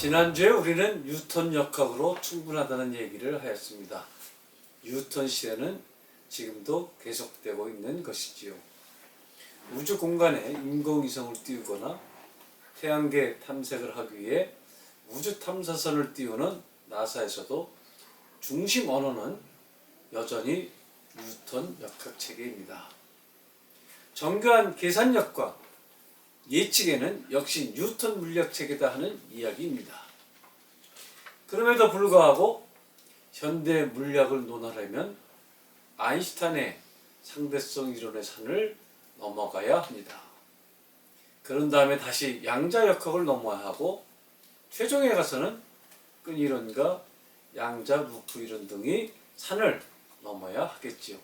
지난주에 우리는 뉴턴 역학으로 충분하다는 얘기를 하였습니다. 뉴턴 시대는 지금도 계속되고 있는 것이지요. 우주 공간에 인공위성을 띄우거나 태양계 탐색을 하기 위해 우주 탐사선을 띄우는 나사에서도 중심 언어는 여전히 뉴턴 역학체계입니다. 정교한 계산력과 예측에는 역시 뉴턴 물리학체계다 하는 이야기입니다. 그럼에도 불구하고 현대 물리학을 논하려면 아인슈타인의 상대성 이론의 산을 넘어가야 합니다. 그런 다음에 다시 양자역학을 넘어야 하고 최종에 가서는 끈이론과 양자 루프 이론 등의 산을 넘어야 하겠지요.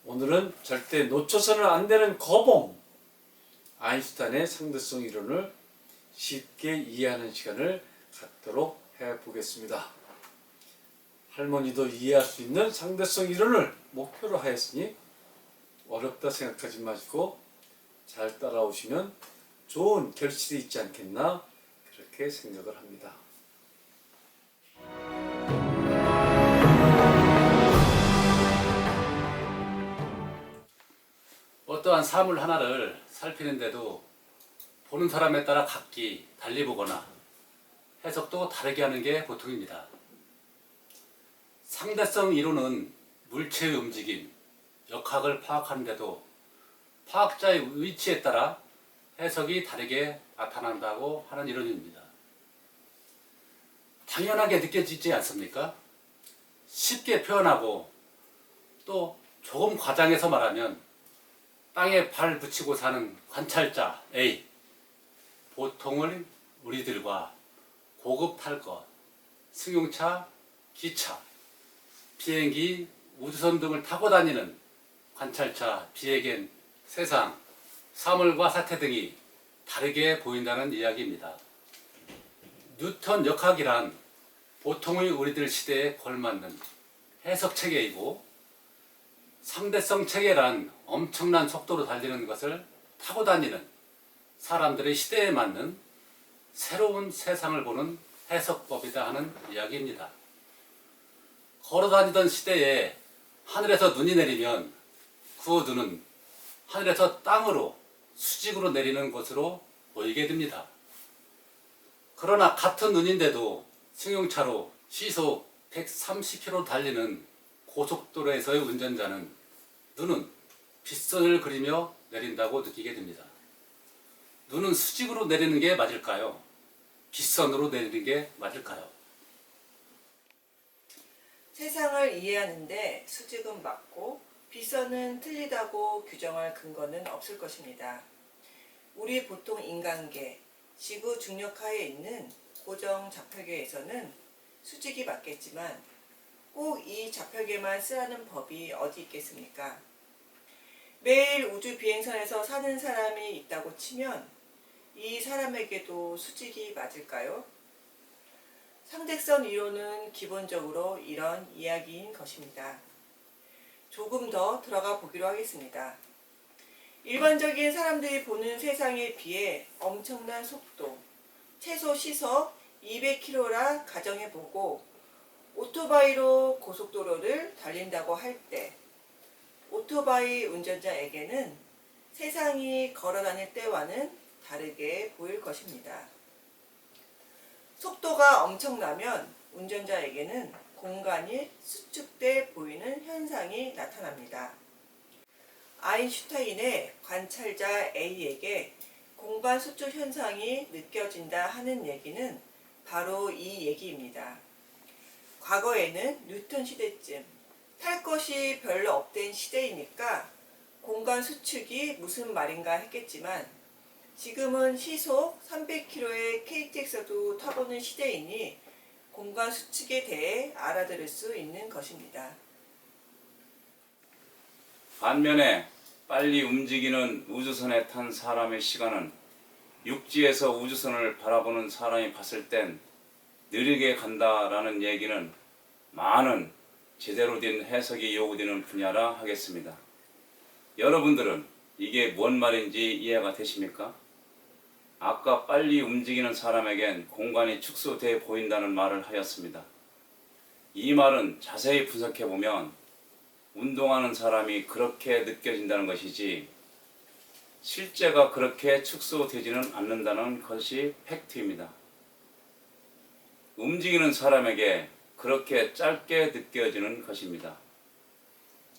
오늘은 절대 놓쳐서는 안 되는 거봉, 아인슈타인의 상대성 이론을 쉽게 이해하는 시간을 갖도록 해보겠습니다. 할머니도 이해할 수 있는 상대성 이론을 목표로 하였으니 어렵다 생각하지 마시고 잘 따라오시면 좋은 결실이 있지 않겠나 그렇게 생각을 합니다. 어떠한 사물 하나를 살피는데도 보는 사람에 따라 각기 달리 보거나 해석도 다르게 하는 게 보통입니다. 상대성 이론은 물체의 움직임, 역학을 파악하는데도 파악자의 위치에 따라 해석이 다르게 나타난다고 하는 이론입니다. 당연하게 느껴지지 않습니까? 쉽게 표현하고 또 조금 과장해서 말하면 땅에 발 붙이고 사는 관찰자 A, 보통을 우리들과 고급 탈 것, 승용차, 기차, 비행기, 우주선 등을 타고 다니는 관찰자 B에겐 세상, 사물과 사태 등이 다르게 보인다는 이야기입니다. 뉴턴 역학이란 보통의 우리들 시대에 걸맞는 해석 체계이고 상대성 체계란 엄청난 속도로 달리는 것을 타고 다니는 사람들의 시대에 맞는 새로운 세상을 보는 해석법이다 하는 이야기입니다. 걸어 다니던 시대에 하늘에서 눈이 내리면 그 눈은 하늘에서 땅으로 수직으로 내리는 것으로 보이게 됩니다. 그러나 같은 눈인데도 승용차로 시속 130km 달리는 고속도로에서의 운전자는 눈은 빗선을 그리며 내린다고 느끼게 됩니다. 눈은 수직으로 내리는 게 맞을까요? 빗선으로 내리는 게 맞을까요? 세상을 이해하는데 수직은 맞고 빗선은 틀리다고 규정할 근거는 없을 것입니다. 우리 보통 인간계, 지구 중력하에 있는 고정 좌표계에서는 수직이 맞겠지만 꼭 이 좌표계만 쓰라는 법이 어디 있겠습니까? 매일 우주 비행선에서 사는 사람이 있다고 치면 이 사람에게도 수직이 맞을까요? 상대성 이론은 기본적으로 이런 이야기인 것입니다. 조금 더 들어가 보기로 하겠습니다. 일반적인 사람들이 보는 세상에 비해 엄청난 속도, 최소 시속 200km라 가정해보고 오토바이로 고속도로를 달린다고 할 때 오토바이 운전자에게는 세상이 걸어다닐 때와는 다르게 보일 것입니다. 속도가 엄청나면 운전자에게는 공간이 수축돼 보이는 현상이 나타납니다. 아인슈타인의 관찰자 A에게 공간 수축 현상이 느껴진다 하는 얘기는 바로 이 얘기입니다. 과거에는 뉴턴 시대쯤 탈 것이 별로 없던 시대이니까 공간 수축이 무슨 말인가 했겠지만 지금은 시속 300km의 KTX도 타보는 시대이니 공간 수축에 대해 알아들을 수 있는 것입니다. 반면에 빨리 움직이는 우주선에 탄 사람의 시간은 육지에서 우주선을 바라보는 사람이 봤을 땐 느리게 간다라는 얘기는 많은 제대로 된 해석이 요구되는 분야라 하겠습니다. 여러분들은 이게 뭔 말인지 이해가 되십니까? 아까 빨리 움직이는 사람에겐 공간이 축소돼 보인다는 말을 하였습니다. 이 말은 자세히 분석해 보면 운동하는 사람이 그렇게 느껴진다는 것이지 실제가 그렇게 축소되지는 않는다는 것이 팩트입니다. 움직이는 사람에게 그렇게 짧게 느껴지는 것입니다.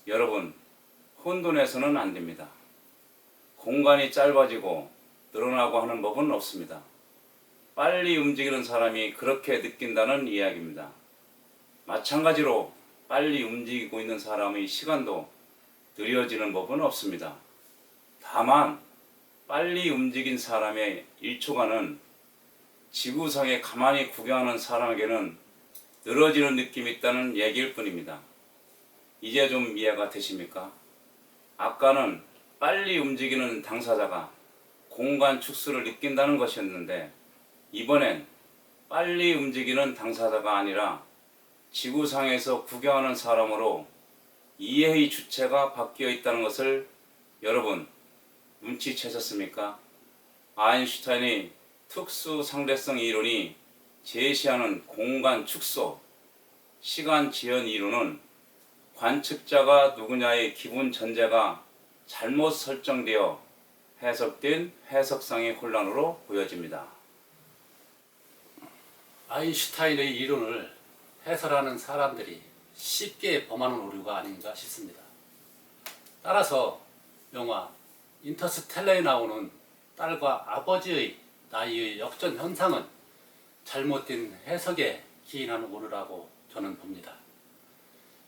여러분, 혼돈해서는 안 됩니다. 공간이 짧아지고 늘어나고 하는 법은 없습니다. 빨리 움직이는 사람이 그렇게 느낀다는 이야기입니다. 마찬가지로 빨리 움직이고 있는 사람의 시간도 느려지는 법은 없습니다. 다만 빨리 움직인 사람의 1초간은 지구상에 가만히 구경하는 사람에게는 늘어지는 느낌이 있다는 얘기일 뿐입니다. 이제 좀 이해가 되십니까? 아까는 빨리 움직이는 당사자가 공간 축소를 느낀다는 것이었는데 이번엔 빨리 움직이는 당사자가 아니라 지구상에서 구경하는 사람으로 이해의 주체가 바뀌어 있다는 것을 여러분 눈치채셨습니까? 아인슈타인의 특수 상대성 이론이 제시하는 공간 축소, 시간 지연 이론은 관측자가 누구냐의 기본 전제가 잘못 설정되어 해석된 해석상의 혼란으로 보여집니다. 아인슈타인의 이론을 해설하는 사람들이 쉽게 범하는 오류가 아닌가 싶습니다. 따라서 영화 인터스텔라에 나오는 딸과 아버지의 나이의 역전 현상은 잘못된 해석에 기인하는 오류라고 저는 봅니다.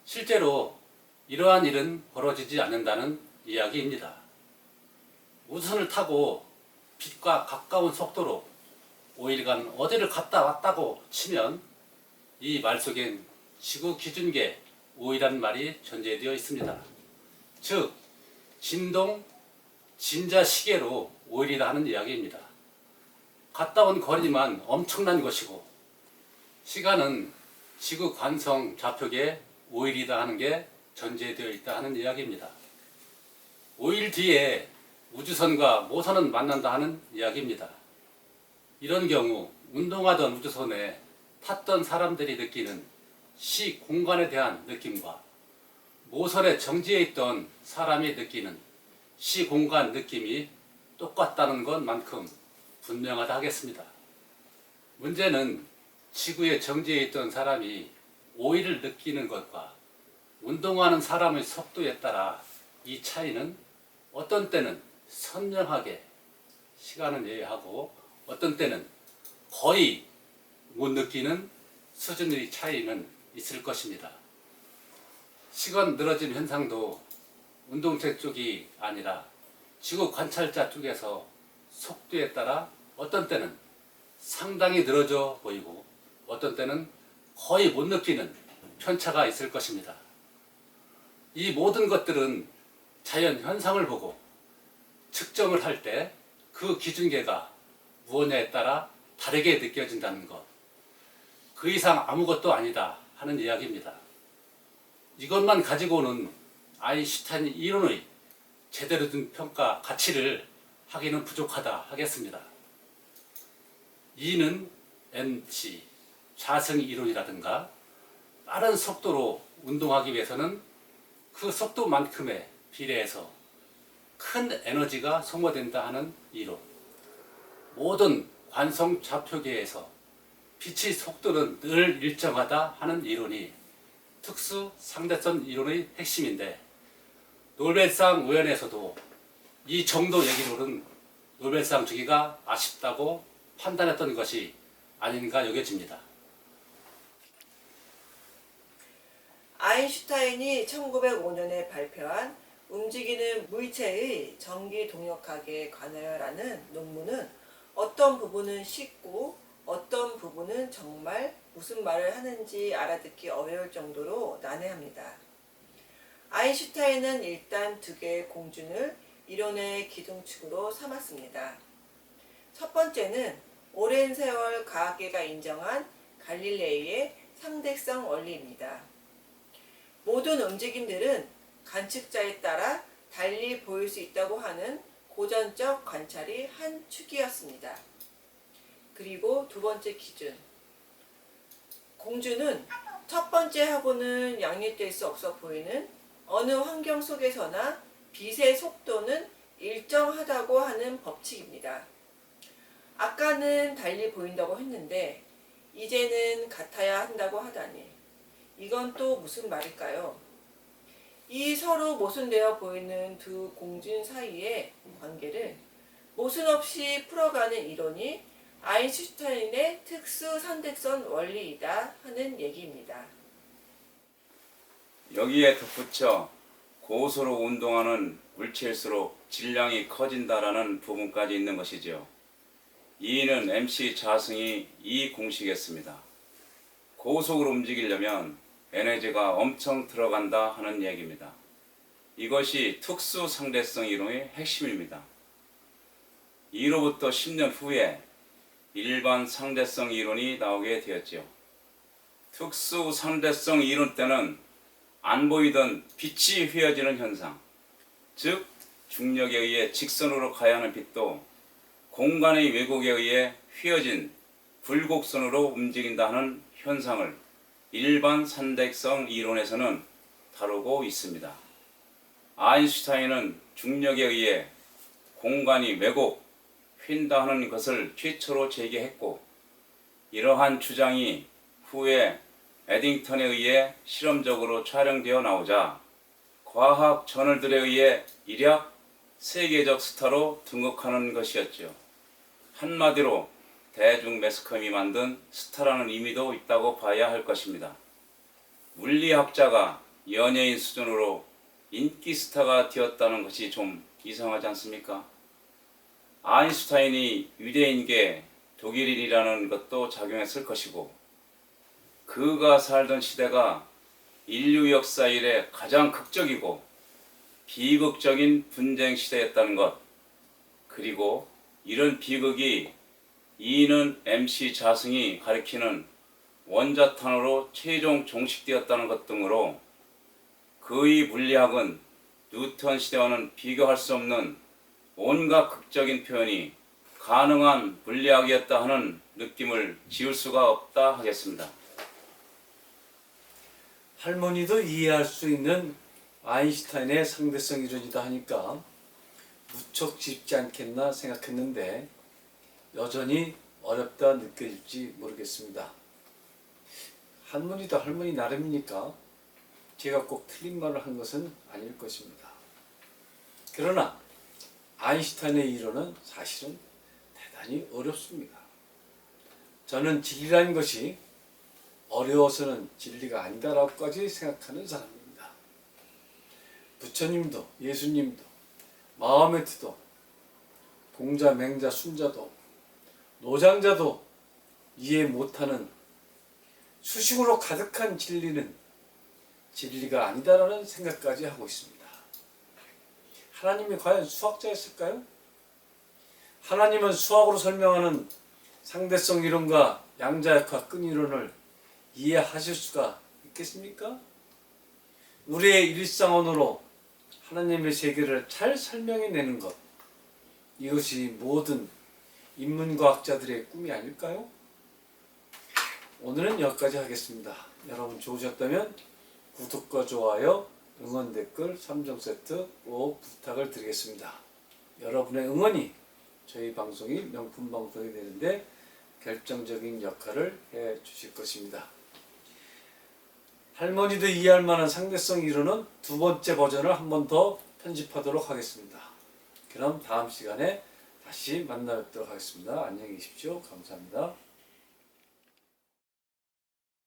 실제로 이러한 일은 벌어지지 않는다는 이야기입니다. 우주선을 타고 빛과 가까운 속도로 5일간 어디를 갔다 왔다고 치면 이 말 속엔 지구 기준계 5이라는 말이 전제되어 있습니다. 즉 진동 진자 시계로 5일이다 하는 이야기입니다. 갔다 온 거리만 엄청난 것이고 시간은 지구 관성 좌표계 5일이다 하는 게 전제되어 있다 하는 이야기입니다. 5일 뒤에 우주선과 모선은 만난다 하는 이야기입니다. 이런 경우 운동하던 우주선에 탔던 사람들이 느끼는 시 공간에 대한 느낌과 모선에 정지해 있던 사람이 느끼는 시 공간 느낌이 똑같다는 것만큼 분명하다 하겠습니다. 문제는 지구에 정지해 있던 사람이 5일을 느끼는 것과 운동하는 사람의 속도에 따라 이 차이는 어떤 때는 선명하게 시간은 예외하고 어떤 때는 거의 못 느끼는 수준의 차이는 있을 것입니다. 시간 늘어짐 현상도 운동체 쪽이 아니라 지구 관찰자 쪽에서 속도에 따라 어떤 때는 상당히 늘어져 보이고 어떤 때는 거의 못 느끼는 편차가 있을 것입니다. 이 모든 것들은 자연 현상을 보고 측정을 할 때 그 기준계가 무엇냐에 따라 다르게 느껴진다는 것, 그 이상 아무것도 아니다 하는 이야기입니다. 이것만 가지고는 아인슈타인 이론의 제대로 된 평가 가치를 하기는 부족하다 하겠습니다. E는 mc, 좌승 이론이라든가 빠른 속도로 운동하기 위해서는 그 속도만큼에 비례해서 큰 에너지가 소모된다 하는 이론, 모든 관성 좌표계에서 빛의 속도는 늘 일정하다 하는 이론이 특수 상대성 이론의 핵심인데 노벨상 의원에서도 이 정도 얘기로는 노벨상 주기가 아쉽다고 판단했던 것이 아닌가 여겨집니다. 아인슈타인이 1905년에 발표한 움직이는 물체의 전기 동력학에 관하여라는 논문은 어떤 부분은 쉽고 어떤 부분은 정말 무슨 말을 하는지 알아듣기 어려울 정도로 난해합니다. 아인슈타인은 일단 두 개의 공준을 이론의 기둥축으로 삼았습니다. 첫 번째는 오랜 세월 과학계가 인정한 갈릴레이의 상대성 원리입니다. 모든 움직임들은 관측자에 따라 달리 보일 수 있다고 하는 고전적 관찰이 한 축이었습니다. 그리고 두 번째 기준. 공주는 첫 번째하고는 양립될 수 없어 보이는 어느 환경 속에서나 빛의 속도는 일정하다고 하는 법칙입니다. 아까는 달리 보인다고 했는데 이제는 같아야 한다고 하다니 이건 또 무슨 말일까요? 이 서로 모순되어 보이는 두 공준 사이의 관계를 모순 없이 풀어가는 이론이 아인슈타인의 특수 선택선 원리이다 하는 얘기입니다. 여기에 덧붙여 고소로 운동하는 물체일수록 질량이 커진다라는 부분까지 있는 것이지요. 이는 MC 자승이 이 공식이었습니다. 고속으로 움직이려면 에너지가 엄청 들어간다 하는 얘기입니다. 이것이 특수 상대성 이론의 핵심입니다. 이로부터 10년 후에 일반 상대성 이론이 나오게 되었지요. 특수 상대성 이론 때는 안 보이던 빛이 휘어지는 현상, 즉 중력에 의해 직선으로 가야 하는 빛도 공간의 왜곡에 의해 휘어진 불곡선으로 움직인다 하는 현상을 일반 상대성 이론에서는 다루고 있습니다. 아인슈타인은 중력에 의해 공간이 왜곡, 휜다 하는 것을 최초로 제기했고 이러한 주장이 후에 에딩턴에 의해 실험적으로 촬영되어 나오자 과학 저널들에 의해 일약 세계적 스타로 등극하는 것이었죠. 한마디로 대중 매스컴이 만든 스타라는 의미도 있다고 봐야 할 것입니다. 물리학자가 연예인 수준으로 인기 스타가 되었다는 것이 좀 이상하지 않습니까? 아인슈타인이 유대인계 독일인이라는 것도 작용했을 것이고 그가 살던 시대가 인류 역사 이래 가장 극적이고 비극적인 분쟁 시대였다는 것, 그리고 이런 비극이 이는 MC 자승이 가리키는 원자탄으로 최종 종식되었다는 것 등으로 그의 물리학은 뉴턴 시대와는 비교할 수 없는 온갖 극적인 표현이 가능한 물리학이었다 하는 느낌을 지울 수가 없다 하겠습니다. 할머니도 이해할 수 있는 아인슈타인의 상대성 이론이다 하니까 무척 쉽지 않겠나 생각했는데 여전히 어렵다 느껴질지 모르겠습니다. 할머니도 할머니 나름이니까 제가 꼭 틀린 말을 한 것은 아닐 것입니다. 그러나 아인슈타인의 이론은 사실은 대단히 어렵습니다. 저는 진리라는 것이 어려워서는 진리가 아니다라고까지 생각하는 사람입니다. 부처님도 예수님도 마호메트도 공자, 맹자, 순자도 노장자도 이해 못하는 수식으로 가득한 진리는 진리가 아니다라는 생각까지 하고 있습니다. 하나님이 과연 수학자였을까요? 하나님은 수학으로 설명하는 상대성 이론과 양자역학 끈이론을 이해하실 수가 있겠습니까? 우리의 일상언어로 하나님의 세계를 잘 설명해내는 것, 이것이 모든 인문과학자들의 꿈이 아닐까요? 오늘은 여기까지 하겠습니다. 여러분 좋으셨다면 구독과 좋아요, 응원 댓글 3종 세트 꼭 부탁을 드리겠습니다. 여러분의 응원이 저희 방송이 명품 방송이 되는데 결정적인 역할을 해 주실 것입니다. 할머니도 이해할 만한 상대성 이론은 두 번째 버전을 한 번 더 편집하도록 하겠습니다. 그럼 다음 시간에 다시 만나 뵙도록 하겠습니다. 안녕히 계십시오. 감사합니다.